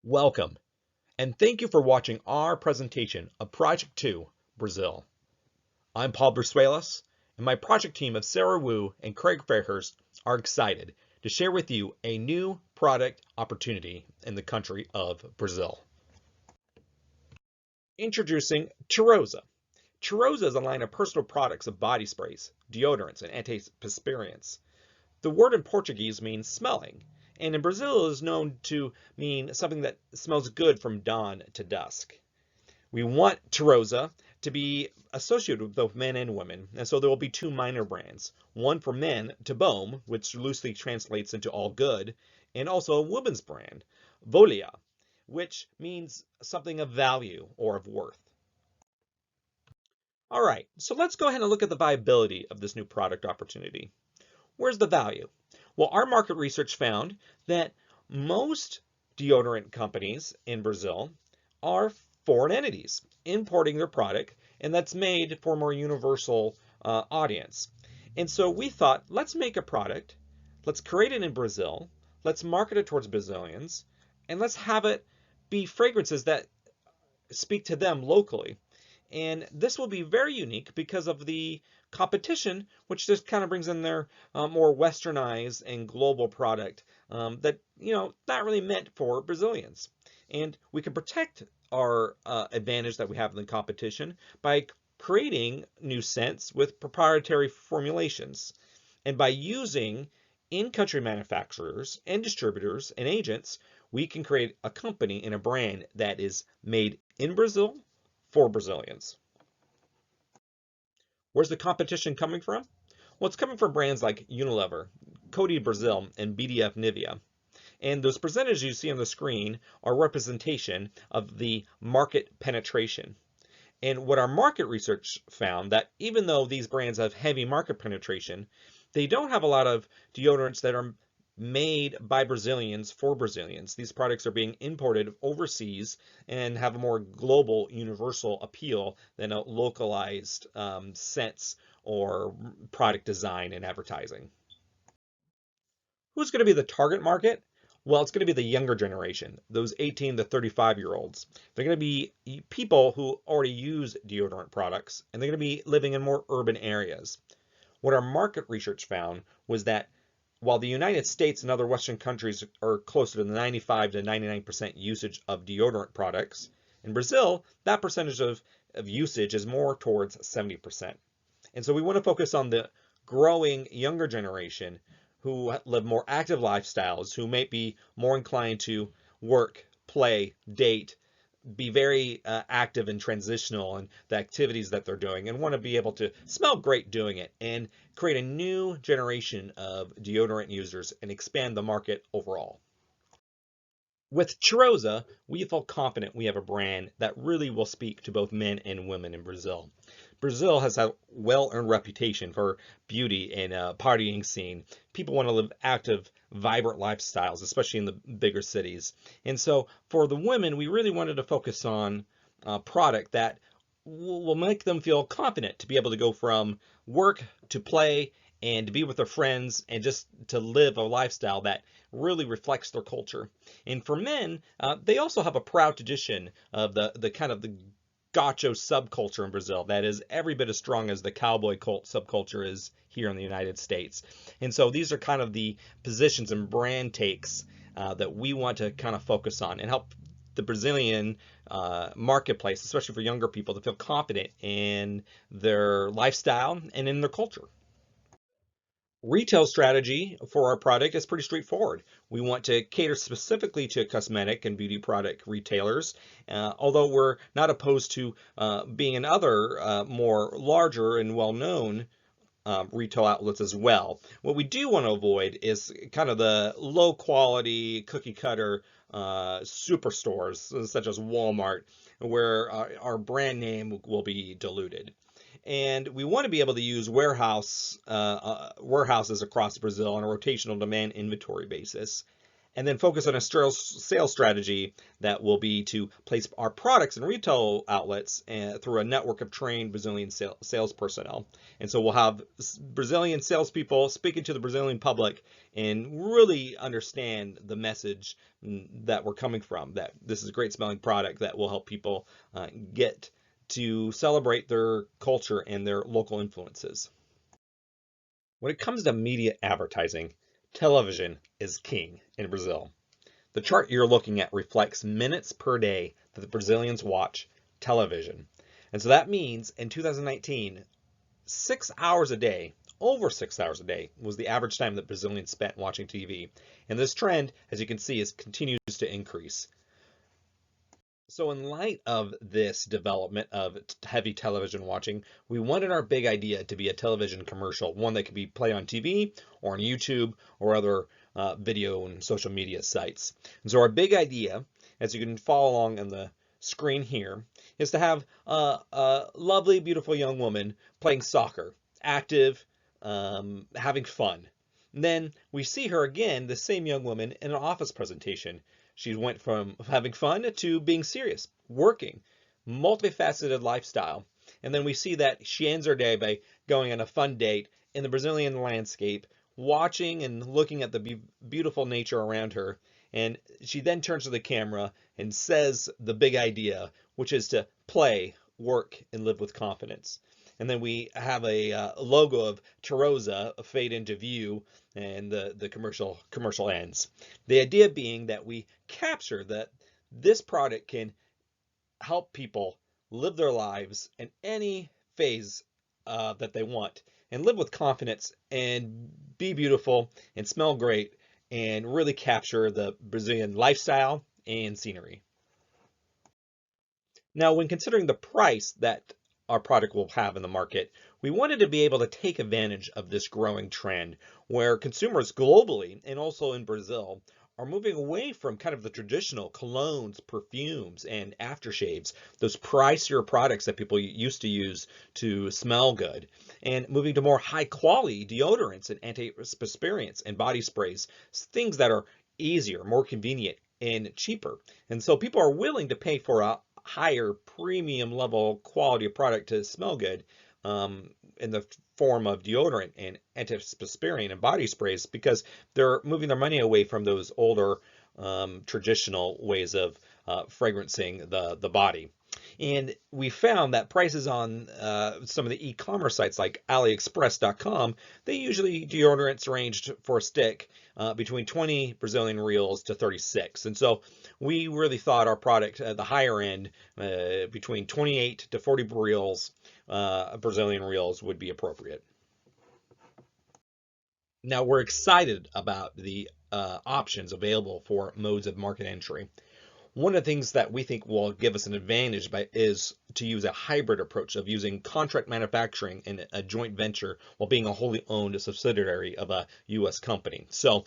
Welcome, and thank you for watching our presentation of Project 2, Brazil. I'm Paul Brusuelas, and my project team of Sarah Wu and Craig Fairhurst are excited to share with you a new product opportunity in the country of Brazil. Introducing Cheirosa. Cheirosa is a line of personal products of body sprays, deodorants, and antiperspirants. The word in Portuguese means smelling, and in Brazil is known to mean something that smells good from dawn to dusk. We want Cheirosa to be associated with both men and women, and so there will be two minor brands. One for men, Bom, which loosely translates into all good, and also a woman's brand, Volia, which means something of value or of worth. All right, so let's go ahead and look at the viability of this new product opportunity. Where's the value? Well, our market research found that most deodorant companies in Brazil are foreign entities importing their product, and that's made for a more universal audience. And so we thought, let's make a product, let's create it in Brazil, let's market it towards Brazilians, and let's have it be fragrances that speak to them locally. And this will be very unique because of the competition, which just kind of brings in their more westernized and global product that, not really meant for Brazilians. And we can protect our advantage that we have in the competition by creating new scents with proprietary formulations. And by using in-country manufacturers and distributors and agents, we can create a company and a brand that is made in Brazil for Brazilians. Where's the competition coming from? Well, it's coming from brands like Unilever, Coty Brazil, and BDF Nivea. And those percentages you see on the screen are representation of the market penetration. And what our market research found that even though these brands have heavy market penetration, they don't have a lot of deodorants that are made by Brazilians for Brazilians. These products are being imported overseas and have a more global, universal appeal than a localized sense or product design and advertising. Who's going to be the target market? Well, it's going to be the younger generation, those 18 to 35-year-olds. They're going to be people who already use deodorant products, and they're going to be living in more urban areas. What our market research found was that while the United States and other Western countries are closer to the 95 to 99% usage of deodorant products, in Brazil, that percentage of usage is more towards 70%. And so we want to focus on the growing younger generation who live more active lifestyles, who may be more inclined to work, play, date, be very active and transitional in the activities that they're doing, and want to be able to smell great doing it and create a new generation of deodorant users and expand the market overall. With Cheirosa, we feel confident we have a brand that really will speak to both men and women in Brazil. Brazil has a well-earned reputation for beauty and partying scene. People want to live active, vibrant lifestyles, especially in the bigger cities. And so for the women, we really wanted to focus on a product that will make them feel confident to be able to go from work to play and to be with their friends and just to live a lifestyle that really reflects their culture. And for men, they also have a proud tradition of the kind of the gaucho subculture in Brazil that is every bit as strong as the cowboy cult subculture is here in the United States. And so these are kind of the positions and brand takes that we want to kind of focus on and help the Brazilian marketplace, especially for younger people, to feel confident in their lifestyle and in their culture. Retail strategy for our product is pretty straightforward. We want to cater specifically to cosmetic and beauty product retailers, although we're not opposed to being in other more larger and well-known retail outlets as well. What we do want to avoid is kind of the low quality cookie cutter superstores such as Walmart, where brand name will be diluted. And we want to be able to use warehouses across Brazil on a rotational demand inventory basis. and then focus on a sales strategy that will be to place our products in retail outlets through a network of trained Brazilian sales personnel. And so we'll have Brazilian salespeople speaking to the Brazilian public and really understand the message that we're coming from, that this is a great smelling product that will help people get to celebrate their culture and their local influences. When it comes to media advertising, television is king in Brazil. The chart you're looking at reflects minutes per day that the Brazilians watch television. And so that means in 2019, 6 hours a day, over 6 hours a day, was the average time that Brazilians spent watching TV. And this trend, as you can see, continues to increase. So in light of this development of heavy television watching, we wanted our big idea to be a television commercial, one that could be played on TV or on YouTube or other video and social media sites. And so our big idea, as you can follow along on the screen here, is to have a lovely, beautiful young woman playing soccer, active, having fun. And then we see her again, the same young woman, in an office presentation. She went from having fun to being serious, working, multifaceted lifestyle. And then we see that she ends her day by going on a fun date in the Brazilian landscape, watching and looking at the beautiful nature around her. And she then turns to the camera and says the big idea, which is to play, work, and live with confidence. And then we have a logo of Tarosa fade into view, and the commercial ends. The idea being that we capture that this product can help people live their lives in any phase that they want, and live with confidence, and be beautiful, and smell great, and really capture the Brazilian lifestyle and scenery. Now, when considering the price that our product will have in the market, we wanted to be able to take advantage of this growing trend where consumers globally and also in Brazil are moving away from kind of the traditional colognes, perfumes, and aftershaves, those pricier products that people used to use to smell good, and moving to more high quality deodorants and antiperspirants and body sprays, things that are easier, more convenient, and cheaper. And so people are willing to pay for a higher premium level quality of product to smell good in the form of deodorant and antiperspirant and body sprays, because they're moving their money away from those older traditional ways of fragrancing the body. And we found that prices on some of the e-commerce sites like AliExpress.com, they usually deodorants ranged for a stick between 20 Brazilian reals to 36. And so we really thought our product at the higher end, between 28 to 40 reals, Brazilian reals, would be appropriate. Now we're excited about the options available for modes of market entry. One of the things that we think will give us an advantage is to use a hybrid approach of using contract manufacturing in a joint venture while being a wholly owned subsidiary of a U.S. company. So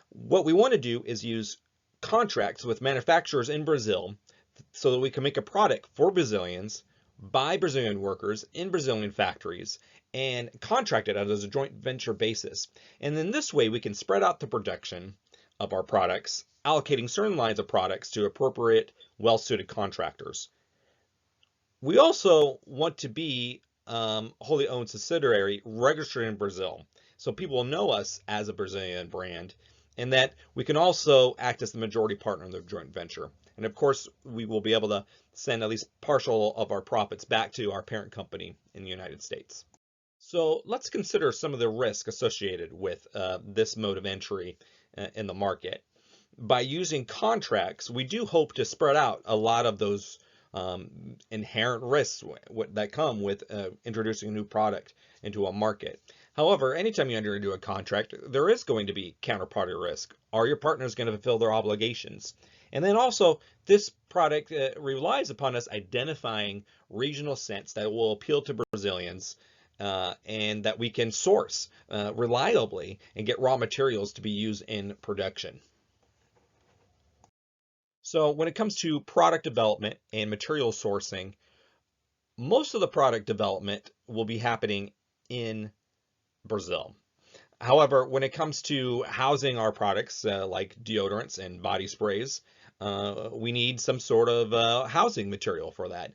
what we want to do is use contracts with manufacturers in Brazil so that we can make a product for Brazilians by Brazilian workers in Brazilian factories and contract it as a joint venture basis. And in this way, we can spread out the production of our products, allocating certain lines of products to appropriate, well-suited contractors. We also want to be wholly owned subsidiary registered in Brazil, so people will know us as a Brazilian brand, and that we can also act as the majority partner in the joint venture. And of course, we will be able to send at least partial of our profits back to our parent company in the United States. So let's consider some of the risk associated with this mode of entry in the market. By using contracts, we do hope to spread out a lot of those inherent risks that come with introducing a new product into a market. However, anytime you enter into a contract, there is going to be counterparty risk. Are your partners going to fulfill their obligations? And then also, this product relies upon us identifying regional scents that will appeal to Brazilians, and that we can source reliably and get raw materials to be used in production. So when it comes to product development and material sourcing, most of the product development will be happening in Brazil. However, when it comes to housing our products like deodorants and body sprays, we need some sort of housing material for that.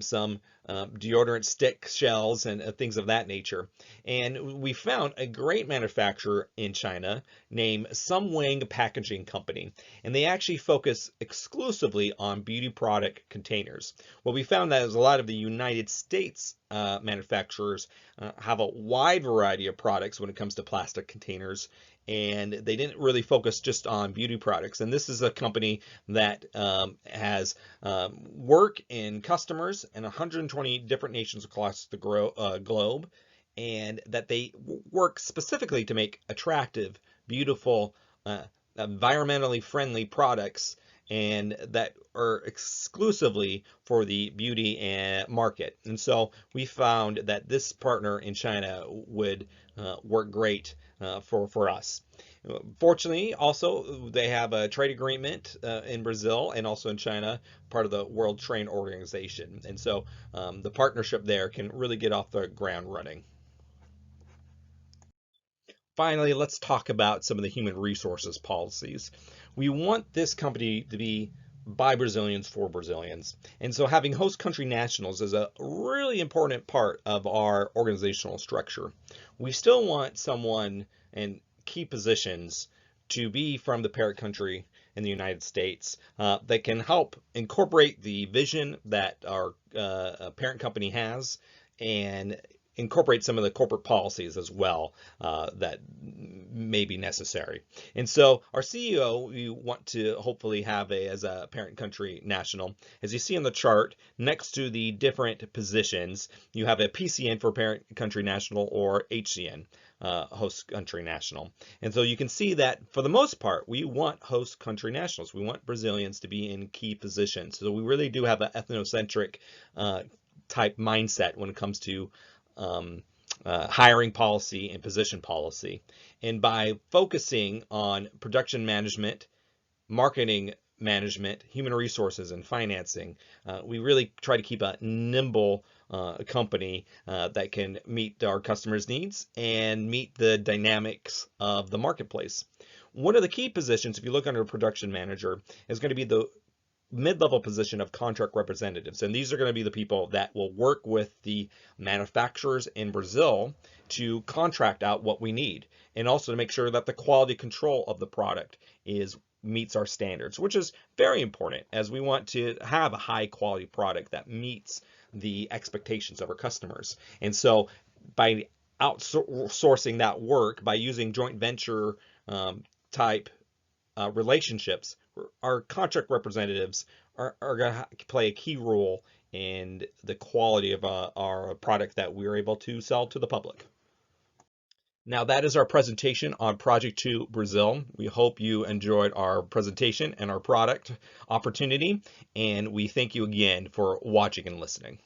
Some deodorant stick shells and things of that nature. And we found a great manufacturer in China named Sumwing Packaging Company. And they actually focus exclusively on beauty product containers. What we found that is a lot of the United States manufacturers have a wide variety of products when it comes to plastic containers, and they didn't really focus just on beauty products. And this is a company that has work in customers in 120 different nations across the globe, and that they work specifically to make attractive, beautiful, environmentally friendly products, and that are exclusively for the beauty market. And so we found that this partner in China would work great for us. Fortunately, also, they have a trade agreement in Brazil and also in China, part of the World Trade Organization. And so the partnership there can really get off the ground running. Finally, let's talk about some of the human resources policies. We want this company to be by Brazilians for Brazilians. And so having host country nationals is a really important part of our organizational structure. We still want someone in key positions to be from the parent country in the United States that can help incorporate the vision that our parent company has and incorporate some of the corporate policies as well that may be necessary. And so our CEO, we want to hopefully have as a parent country national. As you see on the chart, next to the different positions, you have a PCN for parent country national or HCN, host country national. And so you can see that for the most part, we want host country nationals. We want Brazilians to be in key positions. So we really do have an ethnocentric type mindset when it comes to hiring policy and position policy. And by focusing on production management, marketing management, human resources, and financing, we really try to keep a nimble company that can meet our customers' needs and meet the dynamics of the marketplace. One of the key positions, if you look under production manager, is going to be the mid-level position of contract representatives. And these are going to be the people that will work with the manufacturers in Brazil to contract out what we need, and also to make sure that the quality control of the product meets our standards, which is very important as we want to have a high quality product that meets the expectations of our customers. And so by outsourcing that work, by using joint venture type relationships, our contract representatives are going to play a key role in the quality of our product that we're able to sell to the public. Now that is our presentation on Project 2 Brazil. We hope you enjoyed our presentation and our product opportunity, and we thank you again for watching and listening.